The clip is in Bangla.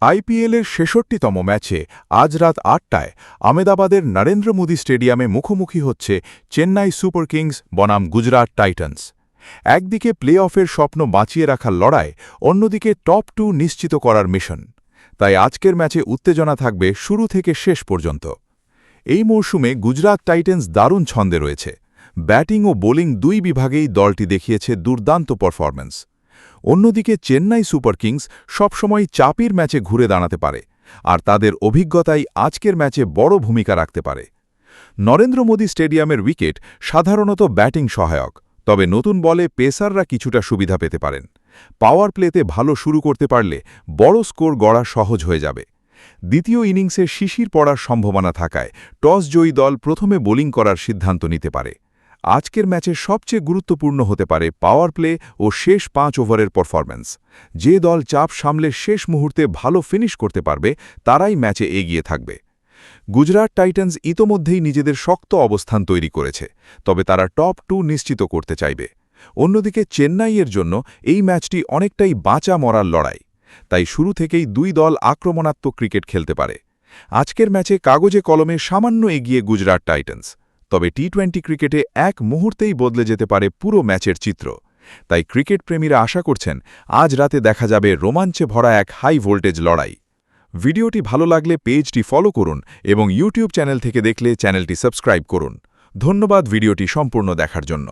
আইপিএলের ৬৬তম ম্যাচে আজ রাত ৮টায় আমেদাবাদের নরেন্দ্র মোদী স্টেডিয়ামে মুখোমুখি হচ্ছে চেন্নাই সুপার কিংস বনাম গুজরাট টাইটান্স। একদিকে প্লে অফের স্বপ্ন বাঁচিয়ে রাখার লড়াই, অন্যদিকে টপ 2 নিশ্চিত করার মিশন। তাই আজকের ম্যাচে উত্তেজনা থাকবে শুরু থেকে শেষ পর্যন্ত। এই মরশুমে গুজরাট টাইটান্স দারুণ ছন্দে রয়েছে। ব্যাটিং ও বোলিং দুই বিভাগেই দলটি দেখিয়েছে দুর্দান্ত পারফরম্যান্স। অন্যদিকে চেন্নাই সুপার কিংস সবসময় চাপের ম্যাচে ঘুরে দাঁড়াতে পারে, আর তাদের অভিজ্ঞতাই আজকের ম্যাচে বড় ভূমিকা রাখতে পারে। নরেন্দ্র মোদী স্টেডিয়ামের উইকেট সাধারণত ব্যাটিং সহায়ক, তবে নতুন বলে পেসাররা কিছুটা সুবিধা পেতে পারেন। পাওয়ার প্লেতে ভালো শুরু করতে পারলে বড় স্কোর গড়া সহজ হয়ে যাবে। দ্বিতীয় ইনিংসে শিশির পড়ার সম্ভাবনা থাকায় টস জয়ী দল প্রথমে বোলিং করার সিদ্ধান্ত নিতে পারে। আজকের ম্যাচে সবচেয়ে গুরুত্বপূর্ণ হতে পারে পাওয়ার প্লে ও শেষ 5 ওভারের পারফরম্যান্স। যে দল চাপ সামলে শেষ মুহূর্তে ভালো ফিনিশ করতে পারবে তারাই ম্যাচে এগিয়ে থাকবে। গুজরাট টাইটান্স ইতোমধ্যেই নিজেদের শক্ত অবস্থান তৈরি করেছে, তবে তারা টপ 2 নিশ্চিত করতে চাইবে। অন্যদিকে চেন্নাইয়ের জন্য এই ম্যাচটি অনেকটাই বাঁচা মরার লড়াই, তাই শুরু থেকেই দুই দল আক্রমণাত্মক ক্রিকেট খেলতে পারে। আজকের ম্যাচে কাগজে কলমে সামান্য এগিয়ে গুজরাট টাইটান্স, তবে টি-20 ক্রিকেটে এক মুহূর্তেই বদলে যেতে পারে পুরো ম্যাচের চিত্র। তাই ক্রিকেট প্রেমীরা আশা করছেন আজ রাতে দেখা যাবে রোমাঞ্চে ভরা এক হাই ভোল্টেজ লড়াই। ভিডিওটি ভালো লাগলে পেজটি ফলো করুন এবং ইউটিউব চ্যানেল থেকে দেখলে চ্যানেলটি সাবস্ক্রাইব করুন। ধন্যবাদ ভিডিওটি সম্পূর্ণ দেখার জন্য।